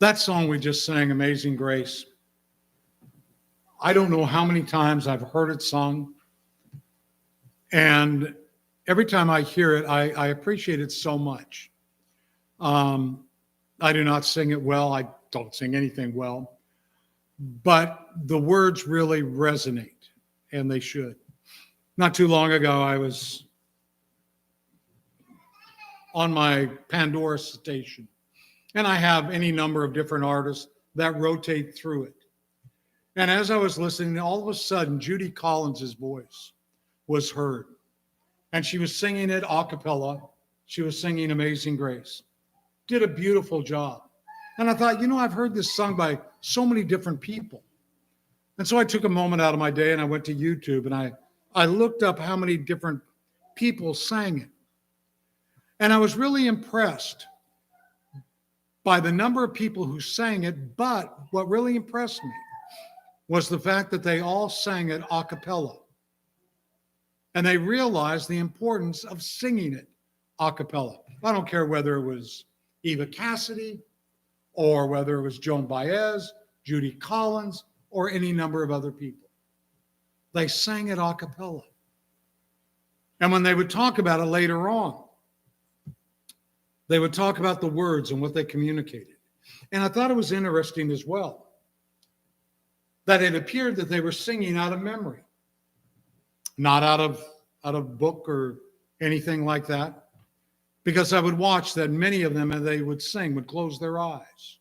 That song we just sang, Amazing Grace, I don't know how many times I've heard it sung. And every time I hear it, I appreciate it so much. Um, I do not sing it well. I don't sing anything well. But the words really resonate, and they should. Not too long ago, I was on my Pandora station, and I have any number of different artists that rotate through it. And as I was listening, all of a sudden, Judy Collins's voice was heard. And she was singing it a cappella. She was singing Amazing Grace. Did a beautiful job. And I thought, I've heard this sung by so many different people. And so I took a moment out of my day and I went to YouTube and I looked up how many different people sang it. And I was really impressed by the number of people who sang it. But what really impressed me was the fact that they all sang it a cappella. And they realized the importance of singing it a cappella. I don't care whether it was Eva Cassidy or whether it was Joan Baez, Judy Collins, or any number of other people. They sang it a cappella. And when they would talk about it later on, they would talk about the words and what they communicated. And I thought it was interesting as well that it appeared that they were singing out of memory, not out of book or anything like that, because I would watch that many of them, as they would sing, would close their eyes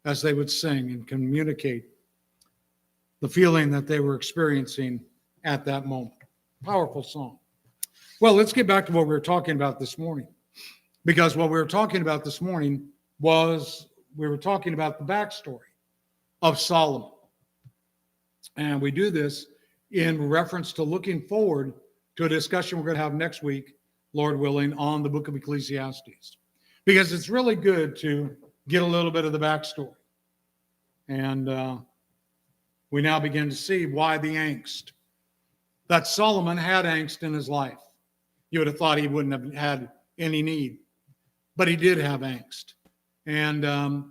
as they would sing and communicate the feeling that they were experiencing at that moment. Powerful song. Well, let's get back to what we were talking about this morning, because what we were talking about this morning was we were talking about the backstory of Solomon. And we do this in reference to looking forward to a discussion we're going to have next week, Lord willing, on the book of Ecclesiastes. Because it's really good to get a little bit of the backstory. And we now begin to see why the angst. That Solomon had angst in his life. You would have thought he wouldn't have had any need. But he did have angst. And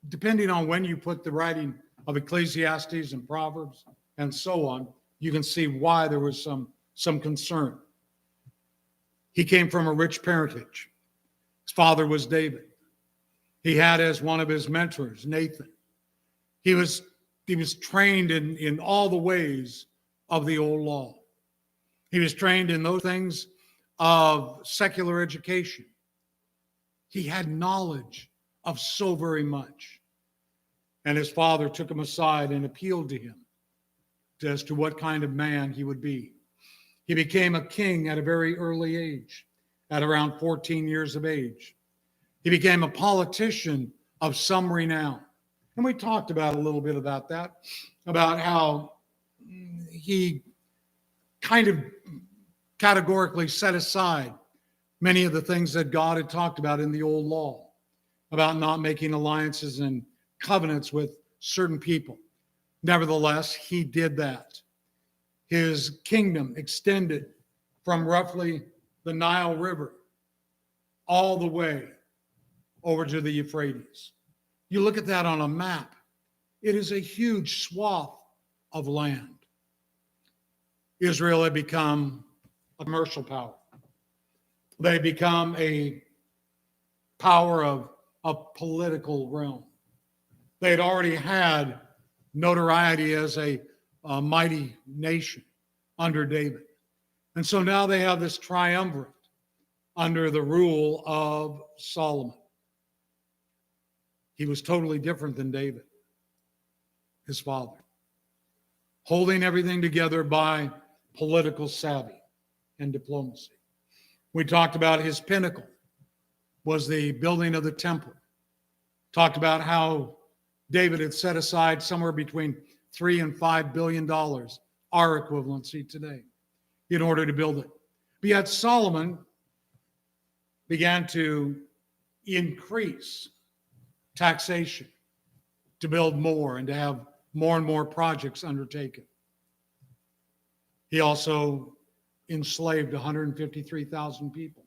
depending on when you put the writing of Ecclesiastes and Proverbs and so on, you can see why there was some concern. He came from a rich parentage. His father was David. He had as one of his mentors, Nathan. He was trained in all the ways of the old law. He was trained in those things of secular education. He had knowledge of so very much. And his father took him aside and appealed to him as to what kind of man he would be. He became a king at a very early age, at around 14 years of age. He became a politician of some renown. And we talked about a little bit about that, about how he kind of categorically set aside many of the things that God had talked about in the old law, about not making alliances and covenants with certain people. Nevertheless, he did that. His kingdom extended from roughly the Nile River all the way over to the Euphrates. You look at that on a map, it is a huge swath of land. Israel had become a commercial power. They become a power of a political realm. They had already had notoriety as a mighty nation under David. And so now they have this triumvirate under the rule of Solomon. He was totally different than David, his father, holding everything together by political savvy and diplomacy. We talked about his pinnacle was the building of the temple. Talked about how David had set aside somewhere between $3 and $5 billion, our equivalency today, in order to build it. But yet Solomon began to increase taxation to build more and to have more and more projects undertaken. He also enslaved 153,000 people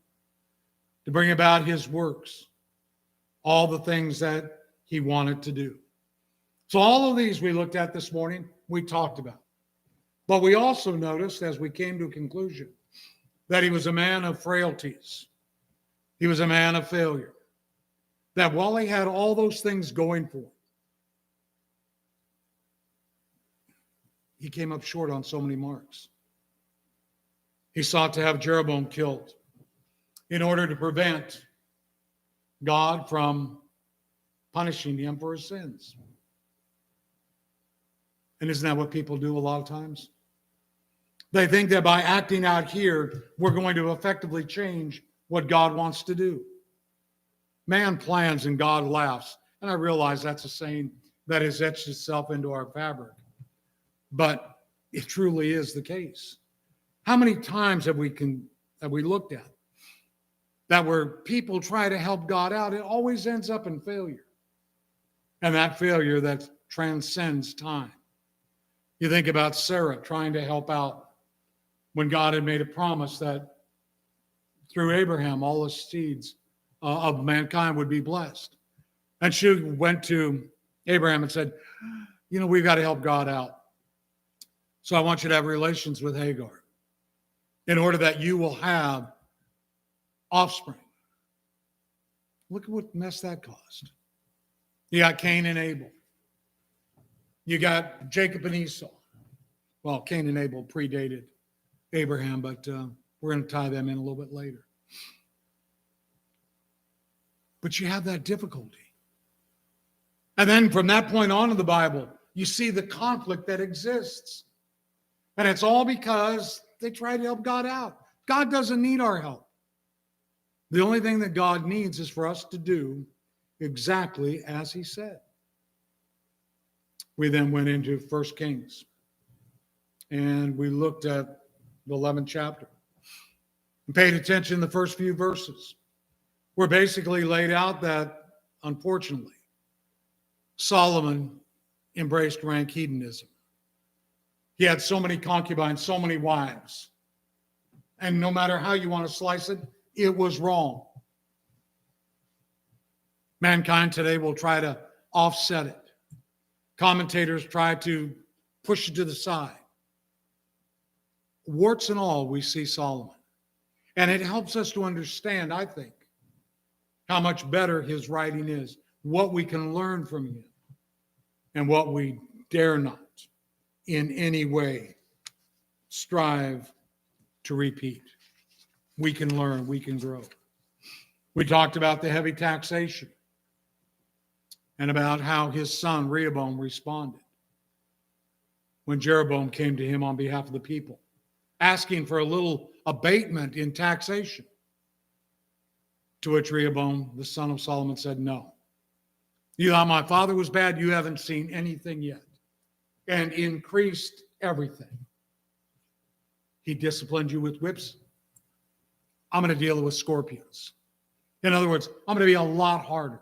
to bring about his works, all the things that he wanted to do. So all of these we looked at this morning, we talked about. But we also noticed as we came to a conclusion that he was a man of frailties. He was a man of failure. That while he had all those things going for him, he came up short on so many marks. He sought to have Jeroboam killed in order to prevent God from punishing him for his sins. And isn't that what people do a lot of times? They think that by acting out here, we're going to effectively change what God wants to do. Man plans and God laughs. And I realize that's a saying that has etched itself into our fabric. But it truly is the case. How many times have we looked at that where people try to help God out, it always ends up in failure. And that failure that transcends time. You think about Sarah trying to help out when God had made a promise that through Abraham, all the seeds of mankind would be blessed. And she went to Abraham and said, we've got to help God out. So I want you to have relations with Hagar in order that you will have offspring. Look at what mess that caused. You got Cain and Abel. You got Jacob and Esau. Well, Cain and Abel predated Abraham, but we're going to tie them in a little bit later. But you have that difficulty. And then from that point on in the Bible, you see the conflict that exists. And it's all because they try to help God out. God doesn't need our help. The only thing that God needs is for us to do exactly as he said. We then went into 1 Kings. And we looked at the 11th chapter. And paid attention to the first few verses. Where basically laid out that, unfortunately, Solomon embraced rank hedonism. He had so many concubines, so many wives. And no matter how you want to slice it, it was wrong. Mankind today will try to offset it. Commentators try to push it to the side. Warts and all, we see Solomon. And it helps us to understand, I think, how much better his writing is, what we can learn from him, and what we dare not in any way strive to repeat. We can learn, we can grow. We talked about the heavy taxation and about how his son Rehoboam responded when Jeroboam came to him on behalf of the people, asking for a little abatement in taxation. To which Rehoboam, the son of Solomon, said, no. You thought my father was bad, you haven't seen anything yet. And increased everything. He disciplined you with whips. I'm going to deal with scorpions. In other words, I'm going to be a lot harder.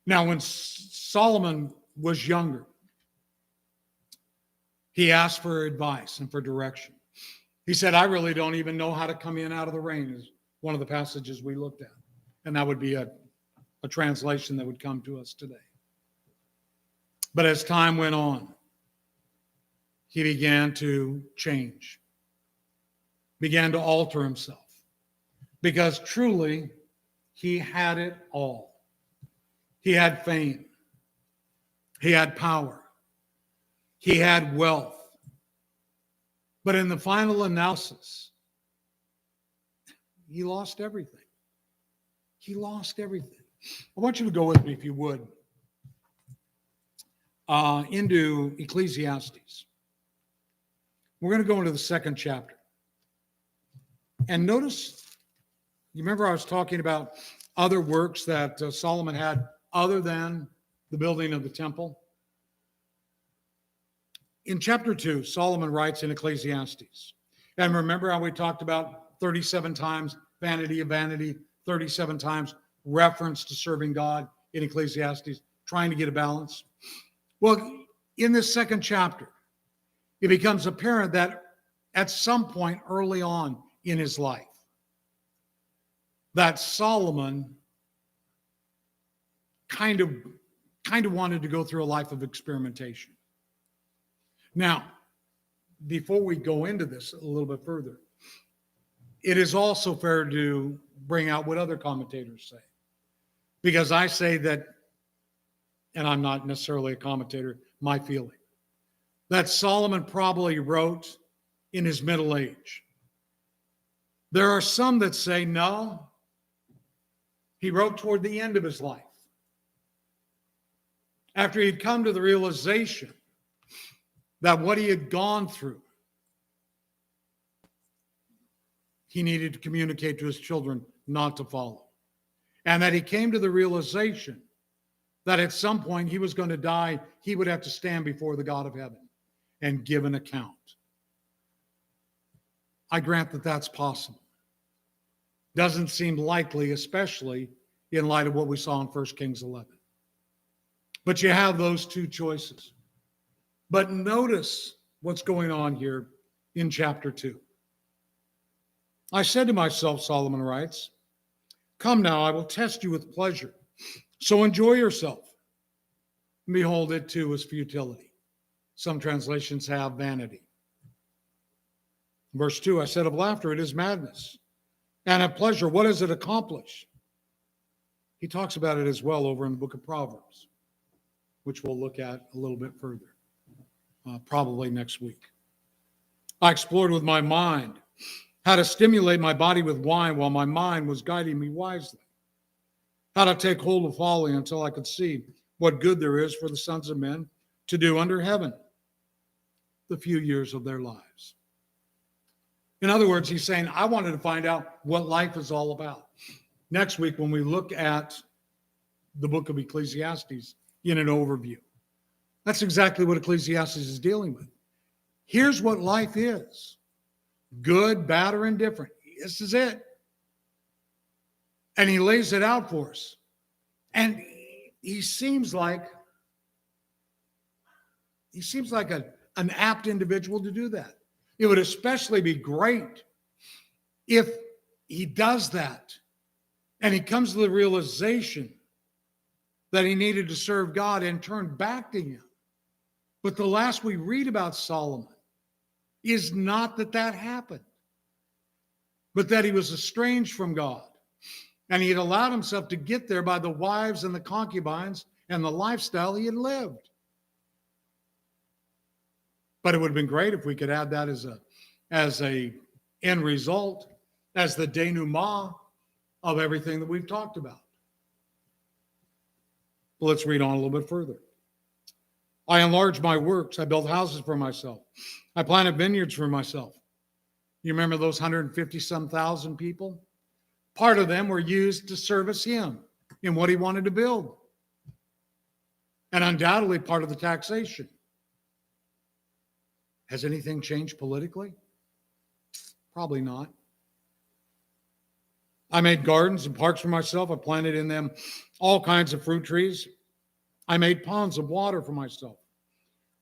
Now, when Solomon was younger, he asked for advice and for direction. He said, I really don't even know how to come in out of the rain, is one of the passages we looked at. And that would be a translation that would come to us today. But as time went on, he began to change, began to alter himself, because truly he had it all. He had fame. He had power. He had wealth. But in the final analysis, he lost everything. He lost everything. I want you to go with me, if you would, into Ecclesiastes. We're going to go into the 2nd chapter. And notice, you remember I was talking about other works that Solomon had other than the building of the temple? In chapter 2, Solomon writes in Ecclesiastes. And remember how we talked about 37 times vanity of vanity, 37 times reference to serving God in Ecclesiastes, trying to get a balance? Well, in this 2nd chapter, it becomes apparent that at some point early on in his life, that Solomon kind of wanted to go through a life of experimentation. Now, before we go into this a little bit further, it is also fair to bring out what other commentators say. Because I say that, and I'm not necessarily a commentator, my feeling, that Solomon probably wrote in his middle age. There are some that say, no, he wrote toward the end of his life. After he'd come to the realization that what he had gone through, he needed to communicate to his children not to follow. And that he came to the realization that at some point he was going to die, he would have to stand before the God of heaven and give an account. I grant that that's possible. Doesn't seem likely, especially in light of what we saw in 1 Kings 11. But you have those two choices. But notice what's going on here in chapter 2. I said to myself, Solomon writes, come now, I will test you with pleasure. So enjoy yourself. Behold, it too is futility. Some translations have vanity. Verse 2, I said of laughter, it is madness. And of pleasure, what does it accomplish? He talks about it as well over in the book of Proverbs, which we'll look at a little bit further, probably next week. I explored with my mind how to stimulate my body with wine while my mind was guiding me wisely. How to take hold of folly until I could see what good there is for the sons of men to do under heaven the few years of their lives. In other words, he's saying, I wanted to find out what life is all about. Next week, when we look at the book of Ecclesiastes in an overview, that's exactly what Ecclesiastes is dealing with. Here's what life is. Good, bad, or indifferent. This is it. And he lays it out for us. And he seems like an apt individual to do that. It would especially be great if he does that and he comes to the realization that he needed to serve God and turn back to him. But the last we read about Solomon is not that happened, but that he was estranged from God. And he had allowed himself to get there by the wives and the concubines and the lifestyle he had lived. But it would have been great if we could add that as a end result, as the denouement of everything that we've talked about. Well, let's read on a little bit further. I enlarged my works. I built houses for myself. I planted vineyards for myself. You remember those 150-some thousand people? Part of them were used to service him in what he wanted to build. And undoubtedly part of the taxation. Has anything changed politically? Probably not. I made gardens and parks for myself. I planted in them all kinds of fruit trees. I made ponds of water for myself,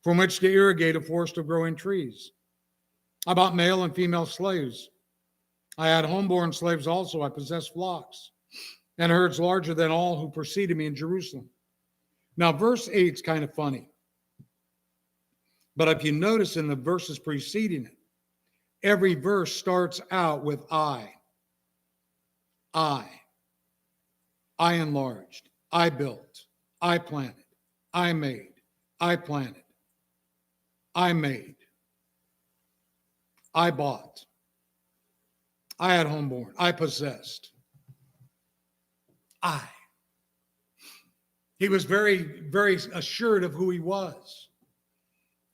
from which to irrigate a forest of growing trees. I bought male and female slaves. I had homeborn slaves also. I possessed flocks and herds larger than all who preceded me in Jerusalem. Now, verse 8 is kind of funny. But if you notice in the verses preceding it, every verse starts out with I. I enlarged. I built. I planted. I made. I planted. I made. I bought. I had homeborn. I possessed. I. He was very, very assured of who he was.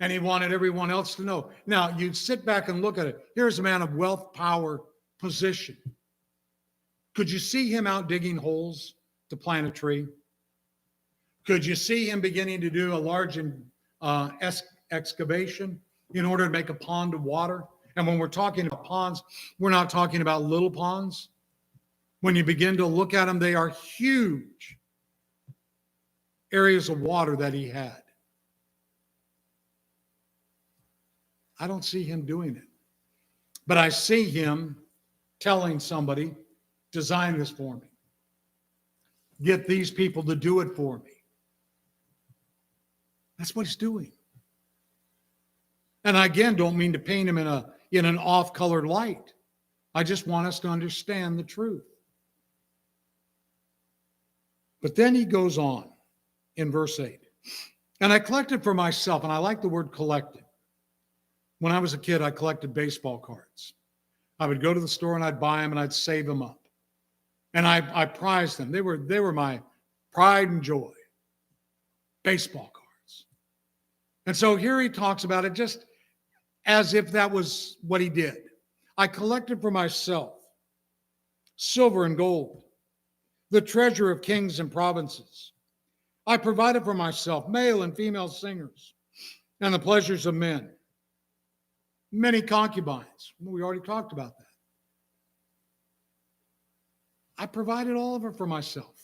And he wanted everyone else to know. Now, you sit back and look at it. Here's a man of wealth, power, position. Could you see him out digging holes to plant a tree? Could you see him beginning to do a large excavation in order to make a pond of water? And when we're talking about ponds, we're not talking about little ponds. When you begin to look at them, they are huge areas of water that he had. I don't see him doing it. But I see him telling somebody, design this for me. get these people to do it for me. That's what he's doing. And I, again, don't mean to paint him in an off-colored light. I just want us to understand the truth. But then he goes on in verse 8. And I collected for myself, and I like the word collected. When I was a kid, I collected baseball cards. I would go to the store and I'd buy them and I'd save them up. And I prized them. They were my pride and joy. Baseball cards. And so here he talks about it just as if that was what he did. I collected for myself silver and gold, the treasure of kings and provinces. I provided for myself male and female singers and the pleasures of men. Many concubines. We already talked about that. I provided all of it for myself.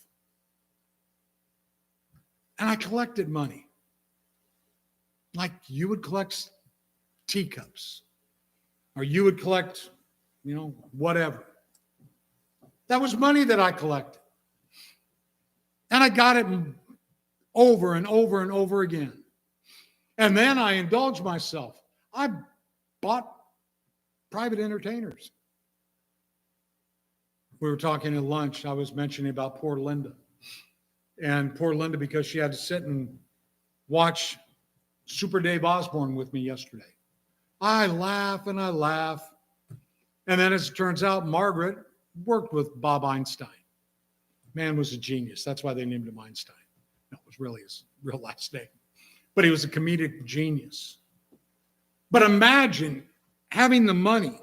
And I collected money. Like you would collect teacups. Or you would collect, whatever. That was money that I collected. And I got it over and over and over again. And then I indulged myself. I bought private entertainers. We were talking at lunch. I was mentioning about poor Linda. And poor Linda, because she had to sit and watch Super Dave Osborne with me yesterday. I laugh and I laugh. And then as it turns out, Margaret worked with Bob Einstein. Man was a genius. That's why they named him Einstein. That was really his real last name. But he was a comedic genius. But imagine having the money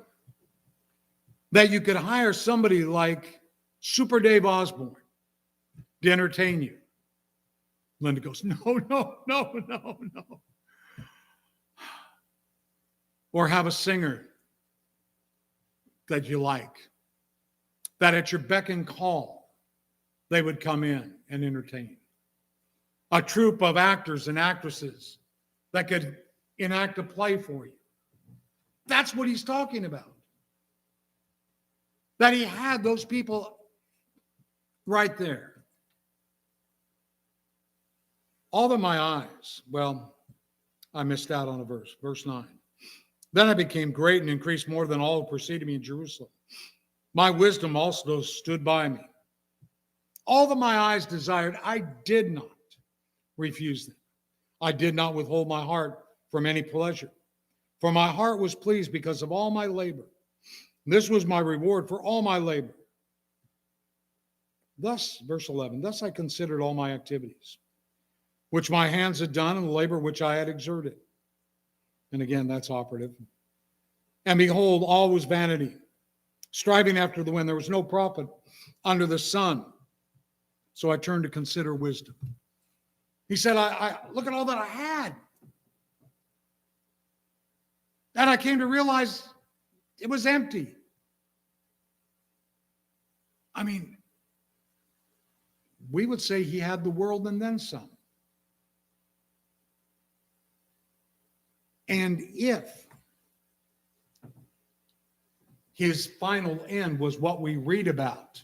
that you could hire somebody like Super Dave Osborne to entertain you. Linda goes, no. Or have a singer that you like, that at your beck and call, they would come in and entertain. A troupe of actors and actresses that could enact a play for you. That's what he's talking about. That he had those people right there. All of my eyes, well, I missed out on a verse, verse 9. Then I became great and increased more than all who preceded me in Jerusalem. My wisdom also stood by me. All that my eyes desired, I did not refuse them. I did not withhold my heart from any pleasure. For my heart was pleased because of all my labor. This was my reward for all my labor. Thus, verse 11, thus I considered all my activities, which my hands had done, and the labor which I had exerted. And again, that's operative. And behold, all was vanity, striving after the wind. There was no profit under the sun. So I turned to consider wisdom. He said, I look at all that I had. And I came to realize it was empty. I mean, we would say he had the world and then some. And if his final end was what we read about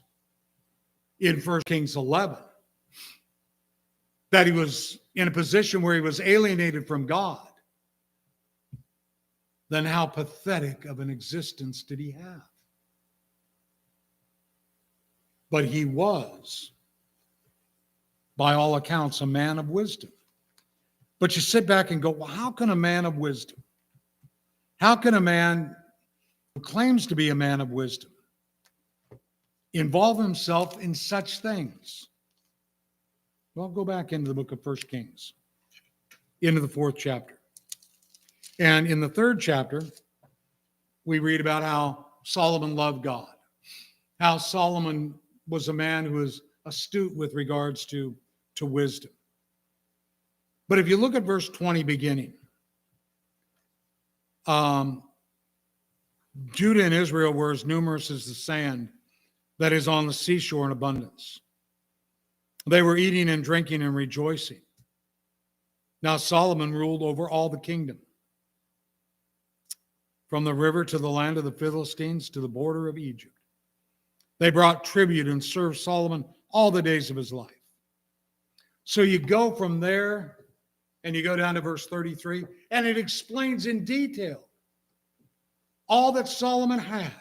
in 1 Kings 11, that he was in a position where he was alienated from God, then how pathetic of an existence did he have? But he was, by all accounts, a man of wisdom. But you sit back and go, well, how can a man of wisdom, how can a man who claims to be a man of wisdom involve himself in such things? Well, go back into the book of 1 Kings, into the 4th chapter. And in the 3rd chapter, we read about how Solomon loved God, how Solomon was a man who was astute with regards to wisdom. But if you look at verse 20 beginning, Judah and Israel were as numerous as the sand that is on the seashore in abundance. They were eating and drinking and rejoicing. Now Solomon ruled over all the kingdom, from the river to the land of the Philistines to the border of Egypt. They brought tribute and served Solomon all the days of his life. So you go from there and you go down to verse 33, and it explains in detail all that Solomon had,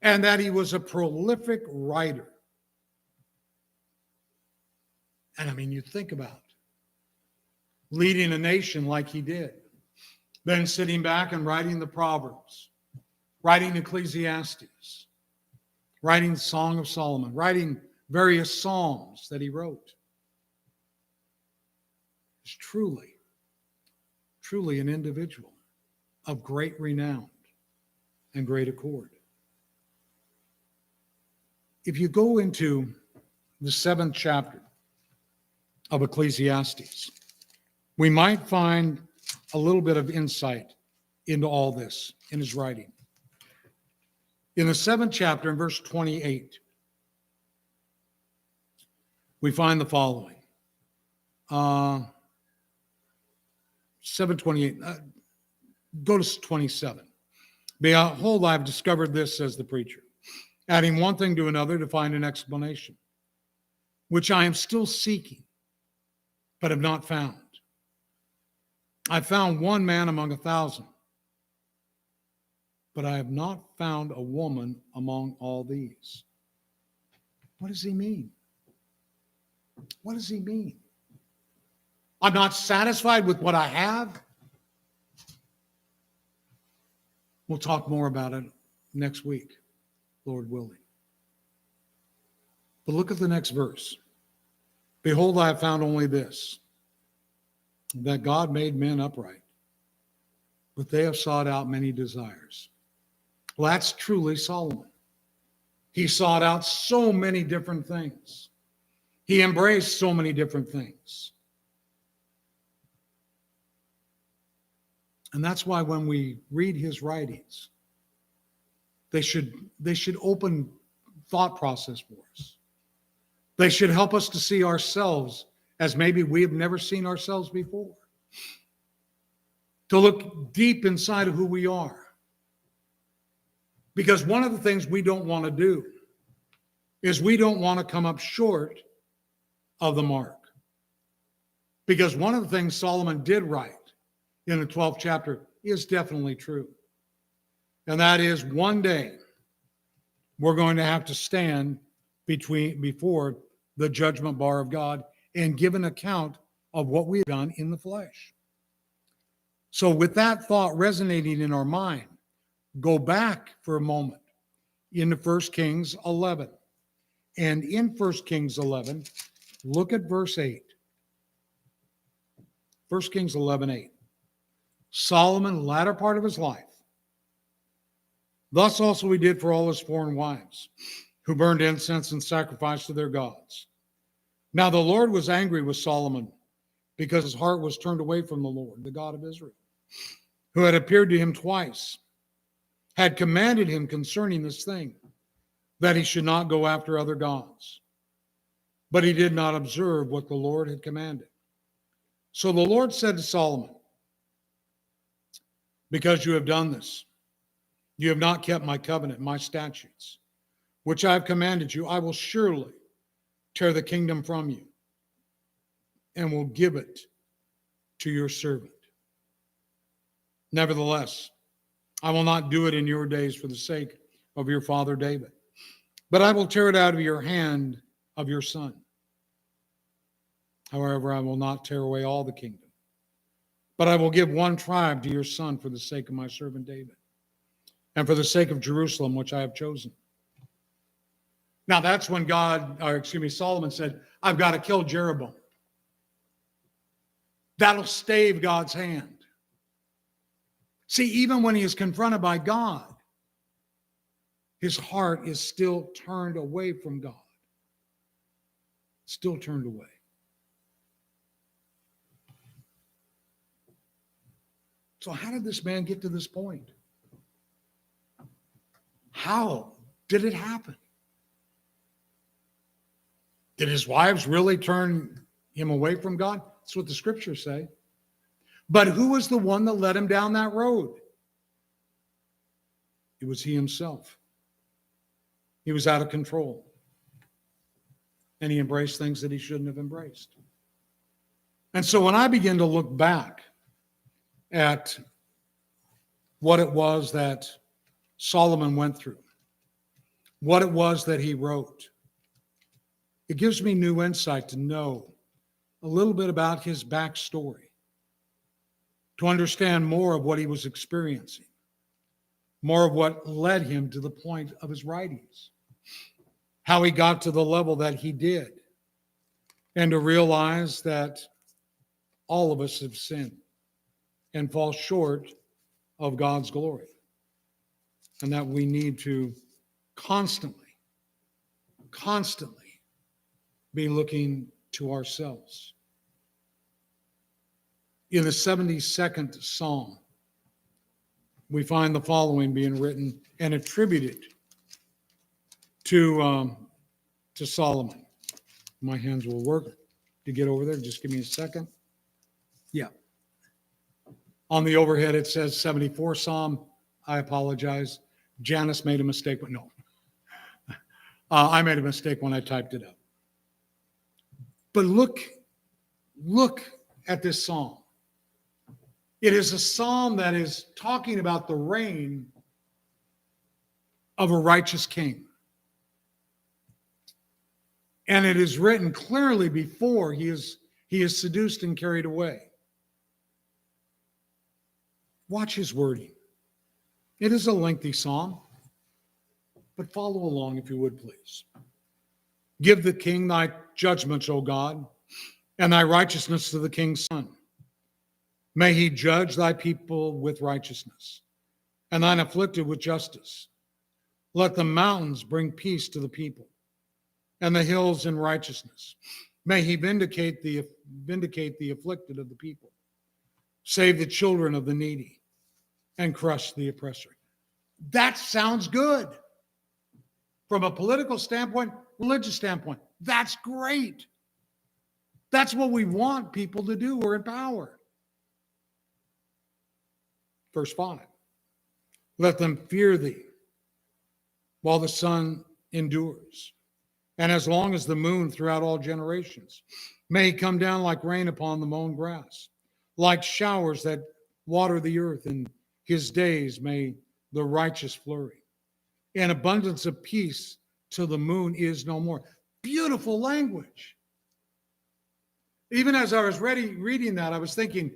and that he was a prolific writer. And I mean, you think about leading a nation like he did, then sitting back and writing the Proverbs, writing Ecclesiastes, writing the Song of Solomon, writing various psalms that he wrote. He's truly, truly an individual of great renown and great accord. If you go into the 7th chapter of Ecclesiastes, we might find a little bit of insight into all this in his writing. In the 7th chapter, in verse 28, we find the following. 7:28. Go to 27. Behold, I've discovered this, says the preacher, adding one thing to another to find an explanation, which I am still seeking, but have not found. I found one man among 1,000, but I have not found a woman among all these. What does he mean? What does he mean? I'm not satisfied with what I have? We'll talk more about it next week, Lord willing. But look at the next verse. Behold, I have found only this, that God made men upright, but they have sought out many desires. Well, that's truly Solomon. He sought out so many different things. He embraced so many different things. And that's why when we read his writings, they should open thought process for us. They should help us to see ourselves as maybe we have never seen ourselves before. To look deep inside of who we are. Because one of the things we don't want to do is we don't want to come up short of the mark. Because one of the things Solomon did write in the 12th chapter is definitely true. And that is, one day we're going to have to stand before the judgment bar of God and give an account of what we've done in the flesh. So with that thought resonating in our mind, go back for a moment into 1 Kings 11. And in 1 Kings 11, look at verse 8. 1 Kings 11:8. Solomon, latter part of his life. Thus also he did for all his foreign wives, who burned incense and sacrificed to their gods. Now the Lord was angry with Solomon, because his heart was turned away from the Lord, the God of Israel, who had appeared to him twice, had commanded him concerning this thing, that he should not go after other gods. But he did not observe what the Lord had commanded. So the Lord said to Solomon, because you have done this, you have not kept my covenant, my statutes, which I have commanded you, I will surely tear the kingdom from you and will give it to your servant. Nevertheless, I will not do it in your days for the sake of your father David, but I will tear it out of your hand of your son. However, I will not tear away all the kingdom, but I will give one tribe to your son for the sake of my servant David, and for the sake of Jerusalem, which I have chosen. Now that's when Solomon said, I've got to kill Jeroboam. That'll stave God's hand. See, even when he is confronted by God, his heart is still turned away from God. Still turned away. So how did this man get to this point? How did it happen? Did his wives really turn him away from God? That's what the scriptures say. But who was the one that led him down that road? It was he himself. He was out of control. and he embraced things that he shouldn't have embraced. And so when I begin to look back at what it was that Solomon went through, what it was that he wrote, it gives me new insight to know a little bit about his backstory, to understand more of what he was experiencing, more of what led him to the point of his writings, how he got to the level that he did, and to realize that all of us have sinned and fall short of God's glory, and that we need to constantly be looking to ourselves. In the 72nd Psalm, we find the following being written and attributed to Solomon. My hands will work to get over there. Just give me a second. Yeah. On the overhead, it says 74 Psalm. I apologize. Janice made a mistake, but no. I made a mistake when I typed it up. But look at this psalm. It is a psalm that is talking about the reign of a righteous king. And it is written clearly before he is seduced and carried away. Watch his wording. It is a lengthy psalm, but follow along if you would, please. Give the king thy judgments, O God, and thy righteousness to the king's son. May he judge thy people with righteousness, and thine afflicted with justice. Let the mountains bring peace to the people, and the hills in righteousness. May he vindicate the afflicted of the people, save the children of the needy, and crush the oppressor. That sounds good. From a political standpoint, religious standpoint, that's great. That's what we want people to do who are in power. Verse 5, let them fear thee while the sun endures, and as long as the moon throughout all generations. May he come down like rain upon the mown grass, like showers that water the earth. In his days may the righteous flourish. And abundance of peace till the moon is no more. Beautiful language. Even as I was reading that, I was thinking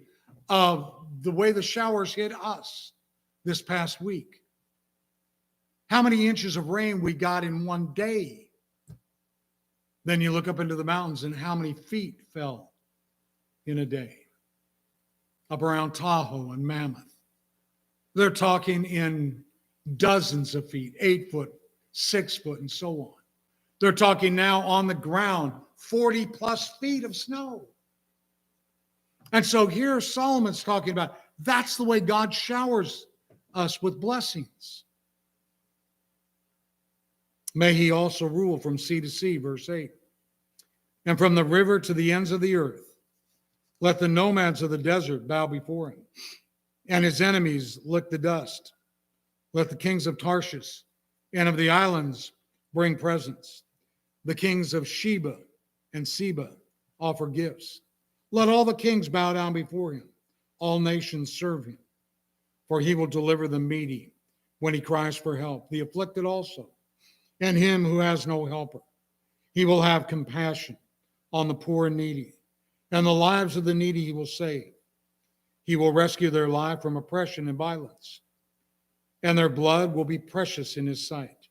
of the way the showers hit us this past week. How many inches of rain we got in one day. Then you look up into the mountains and how many feet fell in a day. Up around Tahoe and Mammoth. They're talking in dozens of feet, 8 foot, 6 foot, and so on. They're talking now on the ground, 40 plus feet of snow. And so here Solomon's talking about that's the way God showers us with blessings. May he also rule from sea to sea, verse 8, and from the river to the ends of the earth. Let the nomads of the desert bow before him, and his enemies lick the dust. Let the kings of Tarshish and of the islands bring presents. The kings of Sheba and Seba offer gifts. Let all the kings bow down before him. All nations serve him. For he will deliver the needy when he cries for help, the afflicted also, and him who has no helper. He will have compassion on the poor and needy, and the lives of the needy he will save. He will rescue their life from oppression and violence, and their blood will be precious in his sight.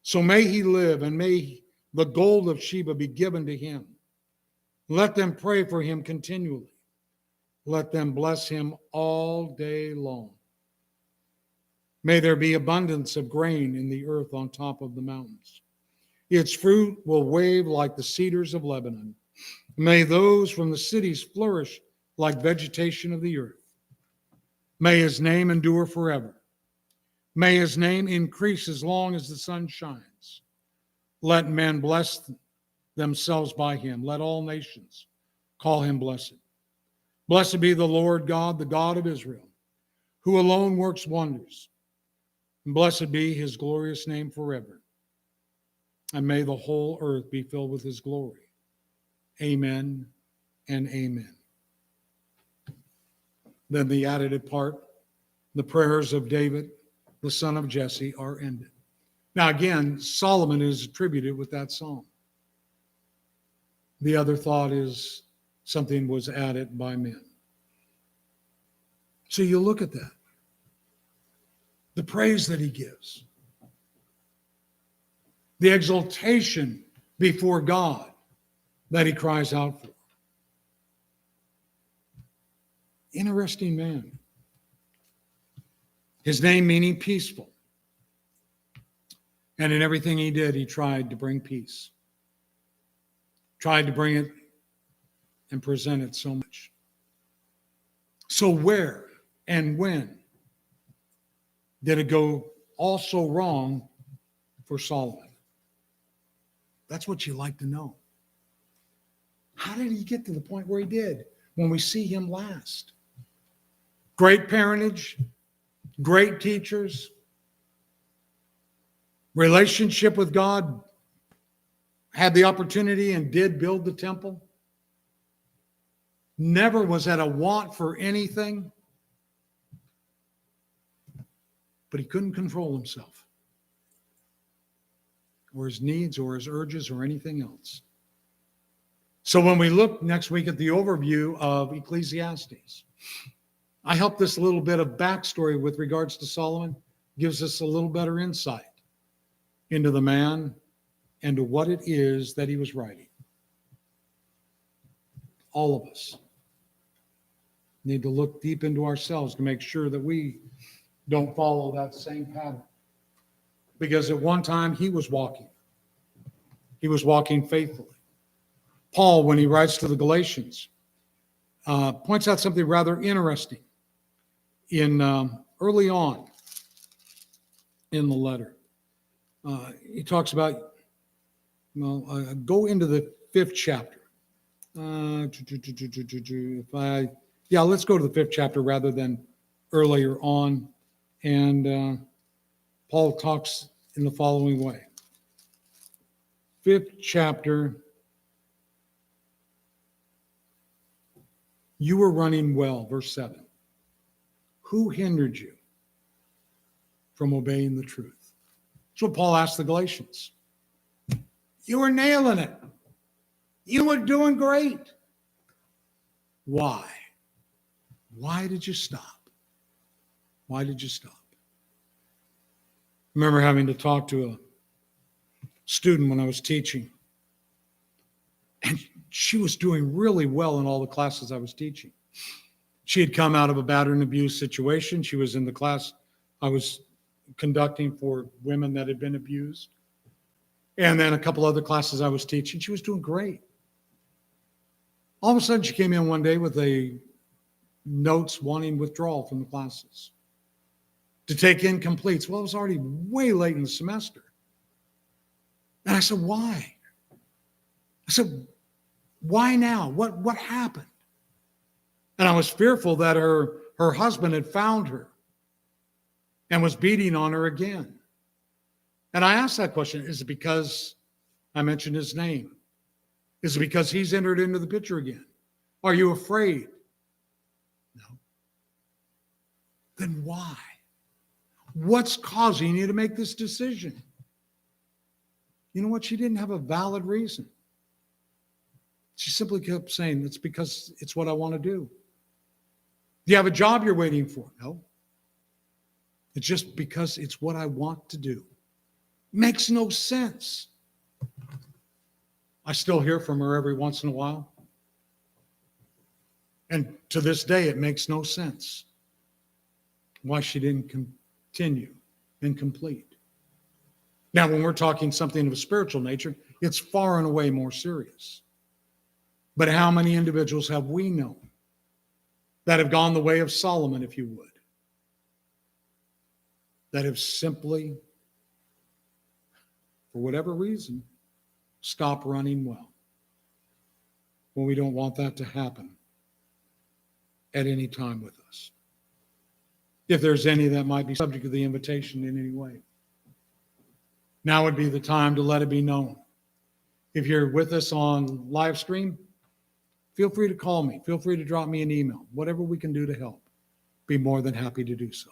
So may he live, and may the gold of Sheba be given to him. Let them pray for him continually. Let them bless him all day long. May there be abundance of grain in the earth on top of the mountains. Its fruit will wave like the cedars of Lebanon. May those from the cities flourish like vegetation of the earth. May his name endure forever. May his name increase as long as the sun shines. Let men bless themselves by him. Let all nations call him blessed. Blessed be the Lord God, the God of Israel, who alone works wonders. And blessed be his glorious name forever. and may the whole earth be filled with his glory. Amen and amen. Then the added part, the prayers of David, the son of Jesse, are ended. Now again, Solomon is attributed with that psalm. The other thought is something was added by men. So you look at that. The praise that he gives. The exaltation before God that he cries out for. Interesting man. His name meaning peaceful. And in everything he did, he tried to bring peace. Tried to bring it and present it so much. So where and when did it go all so wrong for Solomon? That's what you like to know. How did he get to the point where he did when we see him last? Great parentage, great teachers, relationship with God, had the opportunity and did build the temple. Never was at a want for anything, but he couldn't control himself or his needs or his urges or anything else. So when we look next week at the overview of Ecclesiastes, I hope this little bit of backstory with regards to Solomon gives us a little better insight into the man and to what it is that he was writing. All of us need to look deep into ourselves to make sure that we don't follow that same pattern. Because at one time he was walking faithfully. Paul, when he writes to the Galatians, points out something rather interesting in early on in the letter. He talks about, go into the 5th chapter. Let's go to the 5th chapter rather than earlier on. And Paul talks in the following way. 5th chapter. You were running well, verse 7. Who hindered you from obeying the truth? That's what Paul asked the Galatians. You were nailing it. You were doing great. Why? Why did you stop? Why did you stop? I remember having to talk to a student when I was teaching. And she was doing really well in all the classes I was teaching. She had come out of a battered and abused situation. She was in the class I was conducting for women that had been abused. And then a couple other classes I was teaching. She was doing great. All of a sudden, she came in one day with a notes wanting withdrawal from the classes to take incompletes. Well, it was already way late in the semester. And I said, why? I said, why now? What happened? And I was fearful that her husband had found her and was beating on her again. And I asked that question, is it because I mentioned his name? Is it because he's entered into the picture again? Are you afraid? No. Then why? What's causing you to make this decision? You know what? She didn't have a valid reason. She simply kept saying, it's because it's what I want to do. Do you have a job you're waiting for? No. It's just because it's what I want to do. Makes no sense. I still hear from her every once in a while. And to this day, it makes no sense why she didn't continue and complete. Now, when we're talking something of a spiritual nature, it's far and away more serious. But how many individuals have we known that have gone the way of Solomon, if you would, that have simply, for whatever reason, stopped running well? Well, we don't want that to happen at any time with us. If there's any that might be subject to the invitation in any way. Now would be the time to let it be known. If you're with us on live stream, feel free to call me. Feel free to drop me an email. Whatever we can do to help, be more than happy to do so.